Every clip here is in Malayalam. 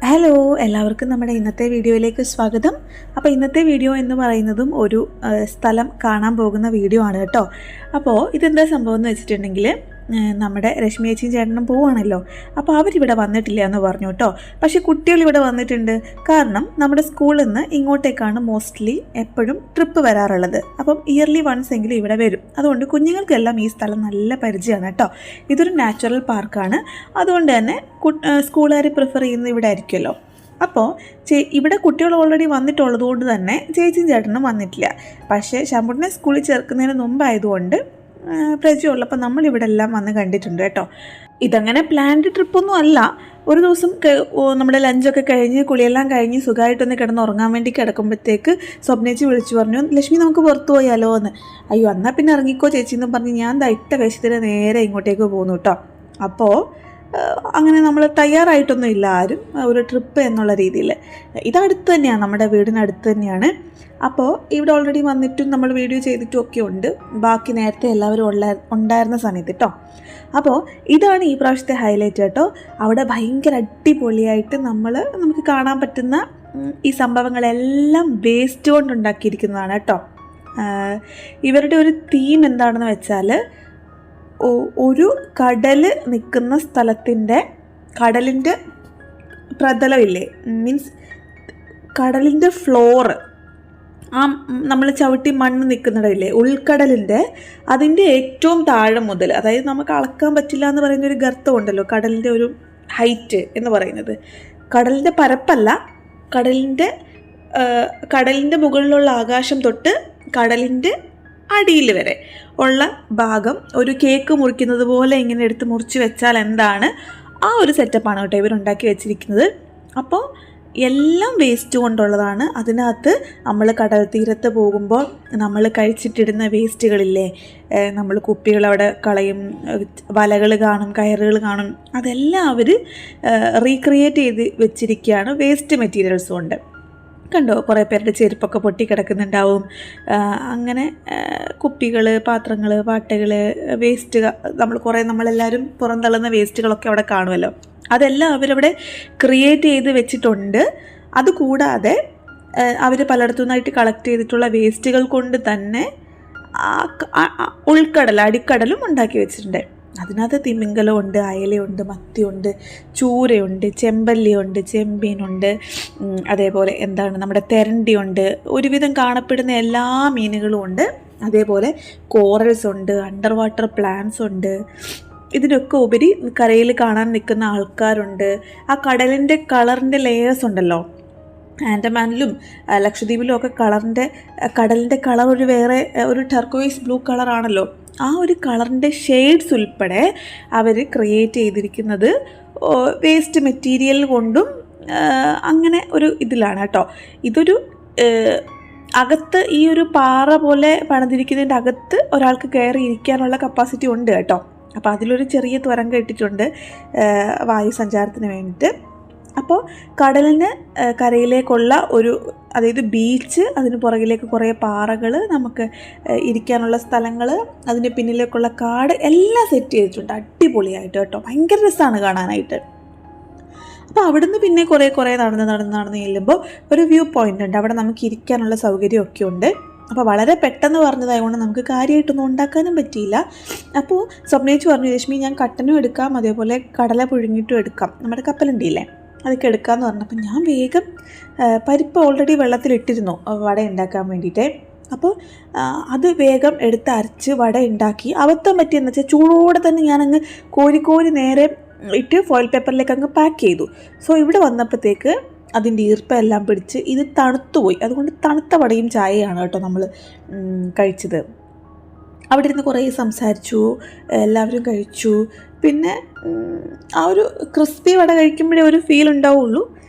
ഹലോ, എല്ലാവർക്കും നമ്മുടെ ഇന്നത്തെ വീഡിയോയിലേക്ക് സ്വാഗതം. അപ്പോൾ ഇന്നത്തെ വീഡിയോ എന്ന് പറയുന്നതും ഒരു സ്ഥലം കാണാൻ പോകുന്ന വീഡിയോ ആണ് കേട്ടോ. അപ്പോൾ ഇതെന്താ സംഭവം എന്ന് വെച്ചിട്ടുണ്ടെങ്കിൽ, നമ്മുടെ രശ്മി ചേച്ചിയും ചേട്ടനും പോവുകയാണല്ലോ. അപ്പോൾ അവരിവിടെ വന്നിട്ടില്ല എന്ന് പറഞ്ഞു കേട്ടോ. പക്ഷേ കുട്ടികൾ ഇവിടെ വന്നിട്ടുണ്ട്. കാരണം നമ്മുടെ സ്കൂളിൽ നിന്ന് ഇങ്ങോട്ടേക്കാണ് മോസ്റ്റ്ലി എപ്പോഴും ട്രിപ്പ് വരാറുള്ളത്. അപ്പം ഇയർലി വൺസ് എങ്കിലും ഇവിടെ വരും. അതുകൊണ്ട് കുഞ്ഞുങ്ങൾക്കെല്ലാം ഈ സ്ഥലം നല്ല പരിചയമാണ് കേട്ടോ. ഇതൊരു നാച്ചുറൽ പാർക്കാണ്. അതുകൊണ്ട് തന്നെ സ്കൂളുകാർ പ്രിഫർ ചെയ്യുന്നത് ഇവിടെ ആയിരിക്കുമല്ലോ. അപ്പോൾ ഇവിടെ കുട്ടികൾ ഓൾറെഡി വന്നിട്ടുള്ളത് കൊണ്ട് തന്നെ ചേച്ചിയും ചേട്ടനും വന്നിട്ടില്ല. പക്ഷേ ശമ്പുട്ടിനെ സ്കൂളിൽ ചേർക്കുന്നതിന് മുമ്പായതുകൊണ്ട് പരിചയമുള്ളപ്പോൾ നമ്മളിവിടെ എല്ലാം വന്ന് കണ്ടിട്ടുണ്ട് കേട്ടോ. ഇതങ്ങനെ പ്ലാൻഡ് ട്രിപ്പൊന്നും അല്ല. ഒരു ദിവസം നമ്മുടെ ലഞ്ചൊക്കെ കഴിഞ്ഞ് കുളിയെല്ലാം കഴിഞ്ഞ് സുഖമായിട്ടൊന്ന് കിടന്ന് ഉറങ്ങാൻ വേണ്ടി കിടക്കുമ്പോഴത്തേക്ക് സ്വപ്നേച്ചി വിളിച്ചു പറഞ്ഞു, ലക്ഷ്മി നമുക്ക് പുറത്തു പോയാലോ എന്ന്. അയ്യോ എന്നാൽ പിന്നെ ഇറങ്ങിക്കോ ചേച്ചി എന്ന് പറഞ്ഞ് ഞാൻ ഇട്ട വേഷത്തിന് നേരെ ഇങ്ങോട്ടേക്ക് പോകുന്നു കേട്ടോ. അപ്പോൾ അങ്ങനെ നമ്മൾ തയ്യാറായിട്ടൊന്നും ഇല്ല ആരും, ഒരു ട്രിപ്പ് എന്നുള്ള രീതിയിൽ. ഇതടുത്ത് തന്നെയാണ്, നമ്മുടെ വീടിനടുത്ത് തന്നെയാണ്. അപ്പോൾ ഇവിടെ ഓൾറെഡി വന്നിട്ടും നമ്മൾ വീഡിയോ ചെയ്തിട്ടും ഒക്കെ ഉണ്ട്, ബാക്കി നേരത്തെ എല്ലാവരും ഉണ്ടായിരുന്ന സമയത്ത് കേട്ടോ. അപ്പോൾ ഇതാണ് ഈ പ്രാവശ്യത്തെ ഹൈലൈറ്റ് കേട്ടോ. അവിടെ ഭയങ്കര അടിപൊളിയായിട്ട് നമുക്ക് കാണാൻ പറ്റുന്ന ഈ സംഭവങ്ങളെല്ലാം വേസ്റ്റ് കൊണ്ട് ഉണ്ടാക്കിയിരിക്കുന്നതാണ് കേട്ടോ. ഇവരുടെ ഒരു തീം എന്താണെന്ന് വെച്ചാൽ, ഒരു കടൽ നിൽക്കുന്ന സ്ഥലത്തിൻ്റെ കടലിൻ്റെ പ്രതലമില്ലേ, മീൻസ് കടലിൻ്റെ ഫ്ലോറ്, ആ നമ്മൾ ചവിട്ടി മണ്ണ് നിൽക്കുന്നിടയില്ലേ ഉൾക്കടലിൻ്റെ, അതിൻ്റെ ഏറ്റവും താഴെ മുതൽ, അതായത് നമുക്ക് അളക്കാൻ പറ്റില്ല എന്ന് പറയുന്ന ഒരു ഗർത്തമുണ്ടല്ലോ, കടലിൻ്റെ ഒരു ഹൈറ്റ് എന്ന് പറയുന്നത്, കടലിൻ്റെ പരപ്പല്ല, കടലിൻ്റെ മുകളിലുള്ള ആകാശം തൊട്ട് കടലിൻ്റെ അടിയിൽ വരെ ഉള്ള ഭാഗം ഒരു കേക്ക് മുറിക്കുന്നത് പോലെ ഇങ്ങനെ എടുത്ത് മുറിച്ച് വെച്ചാൽ എന്താണ്, ആ ഒരു സെറ്റപ്പാണ് കേട്ടോ ഇവരുണ്ടാക്കി വെച്ചിരിക്കുന്നത്. അപ്പോൾ എല്ലാം വേസ്റ്റ് കൊണ്ടുള്ളതാണ്. അതിനകത്ത് നമ്മൾ കടൽ തീരത്ത് പോകുമ്പോൾ നമ്മൾ കഴിച്ചിട്ടിടുന്ന വേസ്റ്റുകളില്ലേ, നമ്മൾ കുപ്പികൾ അവിടെ കളയും, വലകൾ കാണും, കയറുകൾ കാണും, അതെല്ലാം അവർ റീക്രിയേറ്റ് ചെയ്ത് വെച്ചിരിക്കുകയാണ് വേസ്റ്റ് മെറ്റീരിയൽസ് കൊണ്ട്. കണ്ടോ, കുറേ പേരുടെ ചെരുപ്പൊക്കെ പൊട്ടി കിടക്കുന്നുണ്ടാവും. അങ്ങനെ കുപ്പികൾ, പാത്രങ്ങൾ, പാട്ടകൾ, വേസ്റ്റ്, നമ്മളെല്ലാവരും പുറന്തള്ളുന്ന വേസ്റ്റുകളൊക്കെ അവിടെ കാണുമല്ലോ, അതെല്ലാം അവരവിടെ ക്രിയേറ്റ് ചെയ്ത് വെച്ചിട്ടുണ്ട്. അതുകൂടാതെ അവർ പലയിടത്തു നിന്നായിട്ട് കളക്ട് ചെയ്തിട്ടുള്ള വേസ്റ്റുകൾ കൊണ്ട് തന്നെ അടിക്കടലും ഉണ്ടാക്കി വെച്ചിട്ടുണ്ട്. അതിനകത്ത് തിമിംഗലമുണ്ട്, അയലയുണ്ട്, മത്തിയുണ്ട്, ചൂരയുണ്ട്, ചെമ്പല്ലിയുണ്ട്, ചെമ്പീനുണ്ട്, അതേപോലെ നമ്മുടെ തെരണ്ടിയുണ്ട്, ഒരുവിധം കാണപ്പെടുന്ന എല്ലാ മീനുകളും ഉണ്ട്. അതേപോലെ കോറൽസ് ഉണ്ട്, അണ്ടർ വാട്ടർ പ്ലാന്റ്സ് ഉണ്ട്. ഇതിനൊക്കെ ഉപരി കരയിൽ കാണാൻ നിൽക്കുന്ന ആൾക്കാരുണ്ട്. ആ കടലിൻ്റെ കളറിൻ്റെ ലെയേഴ്സ് ഉണ്ടല്ലോ, ആൻഡമാനിലും ലക്ഷദ്വീപിലും ഒക്കെ കടലിൻ്റെ കളർ ഒരു ടർക്കോയിസ് ബ്ലൂ കളറാണല്ലോ. ആ ഒരു കളറിൻ്റെ ഷെയ്ഡ്സ് ഉൾപ്പെടെ അവർ ക്രിയേറ്റ് ചെയ്തിരിക്കുന്നത് വേസ്റ്റ് മെറ്റീരിയൽ കൊണ്ടും അങ്ങനെ ഒരു ഇതിലാണ് കേട്ടോ. ഇതൊരു അകത്ത് ഈ ഒരു പാറ പോലെ പണിതിരിക്കുന്നതിൻ്റെ അകത്ത് ഒരാൾക്ക് കയറി ഇരിക്കാനുള്ള കപ്പാസിറ്റി ഉണ്ട് കേട്ടോ. അപ്പോൾ അതിലൊരു ചെറിയ തുരങ്കം ഇട്ടിട്ടുണ്ട് വായു സഞ്ചാരത്തിന് വേണ്ടിയിട്ട്. അപ്പോൾ കടലിന് കരയിലേക്കുള്ള അതായത് ബീച്ച്, അതിന് പുറകിലേക്ക് കുറേ പാറകൾ, നമുക്ക് ഇരിക്കാനുള്ള സ്ഥലങ്ങൾ, അതിൻ്റെ പിന്നിലേക്കുള്ള കാട് എല്ലാം സെറ്റ് ചെയ്തിട്ടുണ്ട് അടിപൊളിയായിട്ട് കേട്ടോ. ഭയങ്കര രസമാണ് കാണാനായിട്ട്. അപ്പോൾ അവിടുന്ന് പിന്നെ കുറേ നടന്ന് ചെല്ലുമ്പോൾ ഒരു വ്യൂ പോയിൻ്റ് ഉണ്ട്. അവിടെ നമുക്ക് ഇരിക്കാനുള്ള സൗകര്യമൊക്കെ ഉണ്ട്. അപ്പോൾ വളരെ പെട്ടെന്ന് പറഞ്ഞതായതുകൊണ്ട് നമുക്ക് കാര്യമായിട്ടൊന്നും ഉണ്ടാക്കാനും പറ്റിയില്ല. അപ്പോൾ സ്വപ്നേച്ചി പറഞ്ഞു, രശ്മി ഞാൻ കട്ടനും എടുക്കാം, അതേപോലെ കടല പുഴുങ്ങിയിട്ടും എടുക്കാം, നമ്മുടെ കപ്പലുണ്ടില്ലേ അതൊക്കെ എടുക്കാമെന്ന് പറഞ്ഞപ്പോൾ ഞാൻ വേഗം പരിപ്പ് ഓൾറെഡി വെള്ളത്തിലിട്ടിരുന്നു വട ഉണ്ടാക്കാൻ വേണ്ടിയിട്ട്. അപ്പോൾ അത് വേഗം എടുത്ത് അരച്ച് വട ഉണ്ടാക്കി. അബദ്ധം പറ്റിയെന്ന് വെച്ചാൽ ചൂടോടെ തന്നെ ഞാനങ്ങ് കോരി നേരെ ഇട്ട് ഫോയിൽ പേപ്പറിലേക്ക് അങ്ങ് പാക്ക് ചെയ്തു. സോ ഇവിടെ വന്നപ്പോഴത്തേക്ക് അതിൻ്റെ ഈർപ്പെല്ലാം പിടിച്ച് ഇത് തണുത്തുപോയി. അതുകൊണ്ട് തണുത്ത വടയും ചായയാണ് കേട്ടോ നമ്മൾ കഴിച്ചത്. അവിടെ ഇരുന്ന് കുറേ സംസാരിച്ചു, എല്ലാവരും കഴിച്ചു. പിന്നെ ആ ഒരു ക്രിസ്പി വട കഴിക്കുമ്പോഴേ ഒരു ഫീൽ ഉണ്ടാവുള്ളൂ,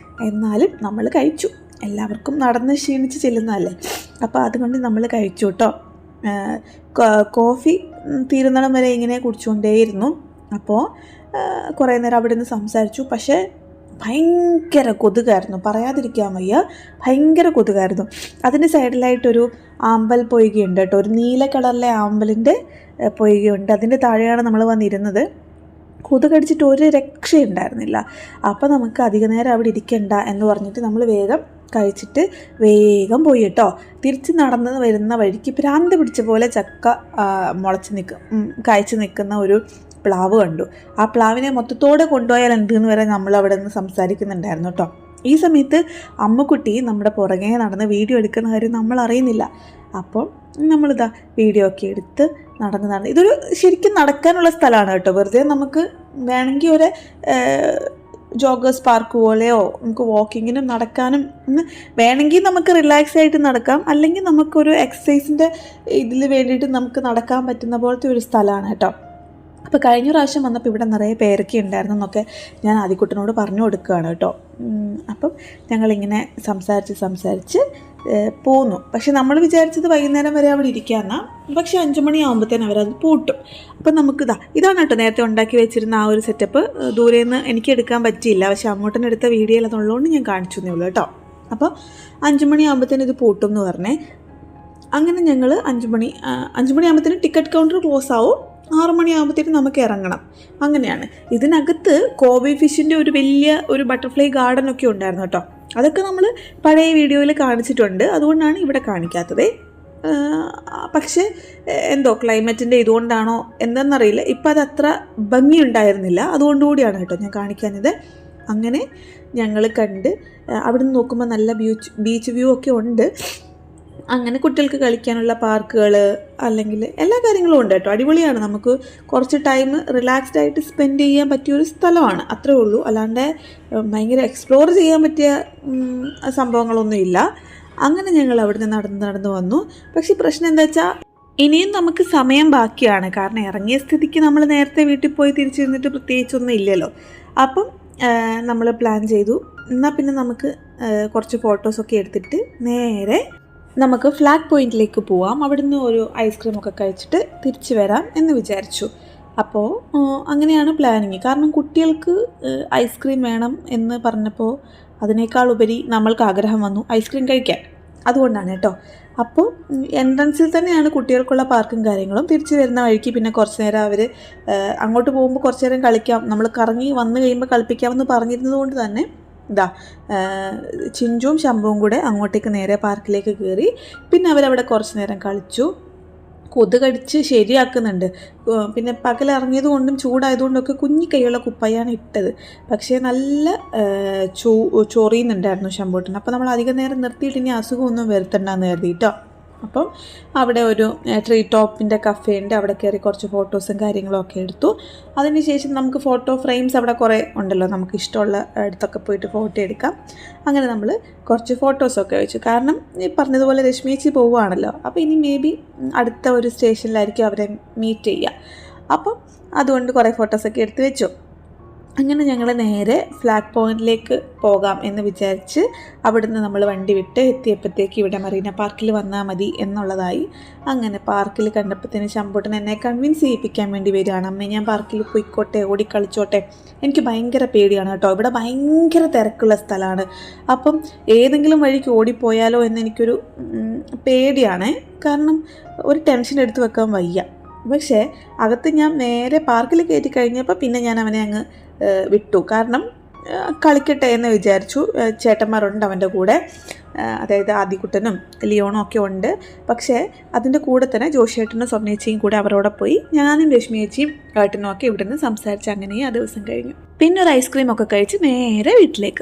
എന്നാലും നമ്മൾ കഴിച്ചു. എല്ലാവർക്കും നടന്ന് ക്ഷീണിച്ച് ചെല്ലുന്നതല്ലേ, അപ്പോൾ അതുകൊണ്ട് നമ്മൾ കഴിച്ചു കേട്ടോ. കോഫി തീരുന്നിടം വരെ ഇങ്ങനെ കുടിച്ചുകൊണ്ടേയിരുന്നു. അപ്പോൾ കുറേ നേരം അവിടെ നിന്ന് സംസാരിച്ചു. പക്ഷേ ഭയങ്കര കൊതുകായിരുന്നു, പറയാതിരിക്കാൻ വയ്യ, ഭയങ്കര കൊതുകായിരുന്നു. അതിൻ്റെ സൈഡിലായിട്ടൊരു ആമ്പൽ പൊയ്കയുണ്ട് കേട്ടോ, ഒരു നീല കളറിലെ ആമ്പലിൻ്റെ പൊയ്കയുണ്ട്. അതിൻ്റെ താഴെയാണ് നമ്മൾ വന്നിരുന്നത്. കൊതുക് കടിച്ചിട്ട് ഒരു രക്ഷയുണ്ടായിരുന്നില്ല. അപ്പോൾ നമുക്ക് അധിക നേരം അവിടെ ഇരിക്കണ്ട എന്ന് പറഞ്ഞിട്ട് നമ്മൾ വേഗം കഴിച്ചിട്ട് വേഗം പോയി കേട്ടോ. തിരിച്ച് നടന്ന് വരുന്ന വഴിക്ക് ഭ്രാന്ത് പിടിച്ച പോലെ ചക്ക കായ്ച്ച് നിൽക്കുന്ന ഒരു പ്ലാവ് കണ്ടു. ആ പ്ലാവിനെ മൊത്തത്തോടെ കൊണ്ടുപോയാൽ എന്തെന്ന് വരെ നമ്മൾ അവിടെ നിന്ന് സംസാരിക്കുന്നുണ്ടായിരുന്നു കേട്ടോ. ഈ സമയത്ത് അമ്മുക്കുട്ടി നമ്മുടെ പുറകെ നടന്ന് വീഡിയോ എടുക്കുന്ന കാര്യം നമ്മൾ അറിയുന്നില്ല. അപ്പോൾ നമ്മളിതാ വീഡിയോ ഒക്കെ എടുത്ത് നടന്ന് ഇതൊരു ശരിക്കും നടക്കാനുള്ള സ്ഥലമാണ് കേട്ടോ. വെറുതെ നമുക്ക് വേണമെങ്കിൽ ഒരു ജോഗേഴ്സ് പാർക്ക് പോലെയോ നമുക്ക് വാക്കിങ്ങിനും നടക്കാനും വേണമെങ്കിൽ നമുക്ക് റിലാക്സ് ആയിട്ട് നടക്കാം, അല്ലെങ്കിൽ നമുക്കൊരു എക്സസൈസിൻ്റെ ഇതിൽ വേണ്ടിയിട്ട് നമുക്ക് നടക്കാൻ പറ്റുന്ന പോലത്തെ ഒരു സ്ഥലമാണ് കേട്ടോ. അപ്പോൾ കഴിഞ്ഞ പ്രാവശ്യം വന്നപ്പോൾ ഇവിടെ നിറയെ പേരൊക്കെ ഉണ്ടായിരുന്നു എന്നൊക്കെ ഞാൻ ആദിക്കുട്ടനോട് പറഞ്ഞു കൊടുക്കുകയാണ് കേട്ടോ. അപ്പം ഞങ്ങളിങ്ങനെ സംസാരിച്ച് പോന്നു. പക്ഷെ നമ്മൾ വിചാരിച്ചത് വൈകുന്നേരം വരെ അവിടെ ഇരിക്കാമെന്നാണ്. പക്ഷെ 5 മണിയാകുമ്പോഴത്തേനും അവരത് പൂട്ടും. അപ്പം ഇതാണ് കേട്ടോ നേരത്തെ ഉണ്ടാക്കി വെച്ചിരുന്ന ആ ഒരു സെറ്റപ്പ്. ദൂരെ നിന്ന് എനിക്ക് എടുക്കാൻ പറ്റിയില്ല, പക്ഷെ അമ്മൂട്ടനെടുത്ത വീഡിയോയിൽ അതുള്ളതുകൊണ്ട് ഞാൻ കാണിച്ചു തന്നേ ഉള്ളൂ കേട്ടോ. അപ്പോൾ 5 മണിയാകുമ്പോഴത്തേനും ഇത് പൂട്ടും എന്ന് പറഞ്ഞേ. അങ്ങനെ ഞങ്ങൾ 5 മണിയാകുമ്പോഴത്തേനും ടിക്കറ്റ് കൗണ്ടർ ക്ലോസ് ആവും. 6 മണിയാകുമ്പോഴത്തേക്കും നമുക്ക് ഇറങ്ങണം. അങ്ങനെയാണ്. ഇതിനകത്ത് കോബി ഫിഷിൻ്റെ ഒരു വലിയ ഒരു ബട്ടർഫ്ലൈ ഗാർഡനൊക്കെ ഉണ്ടായിരുന്നു കേട്ടോ. അതൊക്കെ നമ്മൾ പഴയ വീഡിയോയിൽ കാണിച്ചിട്ടുണ്ട്, അതുകൊണ്ടാണ് ഇവിടെ കാണിക്കാത്തത്. പക്ഷേ എന്തോ ക്ലൈമറ്റിൻ്റെ ഇതുകൊണ്ടാണോ എന്താണെന്നറിയില്ല, ഇപ്പം അതത്ര ഭംഗിയുണ്ടായിരുന്നില്ല. അതുകൊണ്ടുകൂടിയാണ് കേട്ടോ ഞാൻ കാണിക്കാഞ്ഞത്. അങ്ങനെ ഞങ്ങൾ കണ്ട് അവിടെ നിന്ന് നോക്കുമ്പോൾ നല്ല ബീച്ച് വ്യൂ ഒക്കെ ഉണ്ട്. അങ്ങനെ കുട്ടികൾക്ക് കളിക്കാനുള്ള പാർക്കുകൾ അല്ലെങ്കിൽ എല്ലാ കാര്യങ്ങളും ഉണ്ട് കേട്ടോ. അടിപൊളിയാണ്. നമുക്ക് കുറച്ച് ടൈം റിലാക്സ്ഡ് ആയിട്ട് സ്പെൻഡ് ചെയ്യാൻ പറ്റിയൊരു സ്ഥലമാണ്, അത്രേ ഉള്ളൂ. അല്ലാണ്ട് ഭയങ്കര എക്സ്പ്ലോർ ചെയ്യാൻ പറ്റിയ സംഭവങ്ങളൊന്നും ഇല്ല. അങ്ങനെ ഞങ്ങൾ അവിടെ നിന്ന് നടന്ന് വന്നു. പക്ഷേ പ്രശ്നം എന്താ വെച്ചാൽ ഇനിയും നമുക്ക് സമയം ബാക്കിയാണ്. കാരണം ഇറങ്ങിയ സ്ഥിതിക്ക് നമ്മൾ നേരത്തെ വീട്ടിൽ പോയി തിരിച്ചു വന്നിട്ട് പ്രത്യേകിച്ചൊന്നും ഇല്ലല്ലോ. അപ്പം നമ്മൾ പ്ലാൻ ചെയ്തു, എന്നാൽ പിന്നെ നമുക്ക് കുറച്ച് ഫോട്ടോസൊക്കെ എടുത്തിട്ട് നേരെ നമുക്ക് ഫ്ലാഗ് പോയിന്റിലേക്ക് പോവാം, അവിടുന്ന് ഒരു ഐസ്ക്രീമൊക്കെ കഴിച്ചിട്ട് തിരിച്ചു വരാം എന്ന് വിചാരിച്ചു. അപ്പോൾ അങ്ങനെയാണ് പ്ലാനിങ്. കാരണം കുട്ടികൾക്ക് ഐസ്ക്രീം വേണം എന്ന് പറഞ്ഞപ്പോൾ അതിനേക്കാൾ ഉപരി നമ്മൾക്ക് ആഗ്രഹം വന്നു ഐസ്ക്രീം കഴിക്കാൻ. അതുകൊണ്ടാണ് കേട്ടോ. അപ്പോൾ എൻട്രൻസിൽ തന്നെയാണ് കുട്ടികൾക്കുള്ള പാർക്കും കാര്യങ്ങളും. തിരിച്ചു വരുന്ന വഴിക്ക് പിന്നെ കുറച്ച് നേരം അവർ അങ്ങോട്ട് പോകുമ്പോൾ കുറച്ച് നേരം കളിക്കാം, നമ്മൾ കറങ്ങി വന്നു കഴിയുമ്പോൾ കളിപ്പിക്കാമെന്ന് പറഞ്ഞിരുന്നത് കൊണ്ട് തന്നെ ചിഞ്ചുവും ശംഭുവും കൂടെ അങ്ങോട്ടേക്ക് നേരെ പാർക്കിലേക്ക് കയറി. പിന്നെ അവരവിടെ കുറച്ച് നേരം കളിച്ചു. കൊതുകടിച്ച് ശരിയാക്കുന്നുണ്ട്. പിന്നെ പകലിറങ്ങിയത് കൊണ്ടും ചൂടായതുകൊണ്ടൊക്കെ കുഞ്ഞി കൈയുള്ള കുപ്പായാണ് ഇട്ടത്. പക്ഷേ നല്ല ചൊറിയുന്നുണ്ടായിരുന്നു ശംഭൂട്ടൻ. അപ്പോൾ നമ്മൾ അധികം നേരം നിർത്തിയിട്ട് ഇനി അസുഖമൊന്നും വരുത്തണ്ടെന്ന് കരുതിയിട്ടോ. അപ്പം അവിടെ ഒരു ട്രീ ടോപ്പിൻ്റെ കഫേ ഉണ്ട്, അവിടെ കയറി കുറച്ച് ഫോട്ടോസും കാര്യങ്ങളും ഒക്കെ എടുത്തു. അതിനുശേഷം നമുക്ക് ഫോട്ടോ ഫ്രെയിംസ് അവിടെ കുറേ ഉണ്ടല്ലോ, നമുക്ക് ഇഷ്ടമുള്ള അടുത്തൊക്കെ പോയിട്ട് ഫോട്ടോ എടുക്കാം. അങ്ങനെ നമ്മൾ കുറച്ച് ഫോട്ടോസൊക്കെ വെച്ചു. കാരണം ഈ പറഞ്ഞതുപോലെ രശ്മിയേച്ചി പോവുകയാണല്ലോ, അപ്പോൾ ഇനി മേ ബി അടുത്ത ഒരു സ്റ്റേഷനിലായിരിക്കും അവരെ മീറ്റ് ചെയ്യുക. അപ്പം അതുകൊണ്ട് കുറേ ഫോട്ടോസൊക്കെ എടുത്ത് വെച്ചു. അങ്ങനെ ഞങ്ങൾ നേരെ ഫ്ലാഗ് പോയിന്റിലേക്ക് പോകാം എന്ന് വിചാരിച്ച് അവിടുന്ന് നമ്മൾ വണ്ടി വിട്ട് എത്തിയപ്പോഴത്തേക്ക് ഇവിടെ മറീന പാർക്കിൽ വന്നാൽ മതി എന്നുള്ളതായി. അങ്ങനെ പാർക്കിൽ കണ്ടപ്പോഴത്തേന് ശംഭൂട്ടൻ എന്നെ കൺവിൻസ് ചെയ്യിപ്പിക്കാൻ വേണ്ടി വരികയാണ്. അമ്മേ ഞാൻ പാർക്കിൽ പോയിക്കോട്ടെ, ഓടിക്കളിച്ചോട്ടെ, എനിക്ക് ഭയങ്കര പേടിയാണ് കേട്ടോ, ഇവിടെ ഭയങ്കര തിരക്കുള്ള സ്ഥലമാണ്. അപ്പം ഏതെങ്കിലും വഴിക്ക് ഓടിപ്പോയാലോ എന്നെനിക്കൊരു പേടിയാണ്. കാരണം ഒരു ടെൻഷൻ എടുത്ത് വെക്കാൻ വയ്യ. പക്ഷേ അകത്ത് ഞാൻ നേരെ പാർക്കിൽ കയറ്റി കഴിഞ്ഞപ്പോൾ പിന്നെ ഞാൻ അവനെ അങ്ങ് വിട്ടു. കാരണം കളിക്കട്ടെ എന്ന് വിചാരിച്ചു. ചേട്ടന്മാരുണ്ട് അവൻ്റെ കൂടെ, അതായത് ആദിക്കുട്ടനും ലിയോണും ഒക്കെ ഉണ്ട്. പക്ഷേ അതിൻ്റെ കൂടെ തന്നെ ജോഷിയേട്ടനും സ്വപ്നേച്ചിയും കൂടെ അവരോടെ പോയി. ഞാനും രശ്മിയേച്ചിയും ഏട്ടനും ഒക്കെ ഇവിടെ നിന്ന് സംസാരിച്ച് അങ്ങനെ ആ ദിവസം കഴിഞ്ഞു. പിന്നെ ഒരു ഐസ്ക്രീം ഒക്കെ കഴിച്ച് നേരെ വീട്ടിലേക്ക്.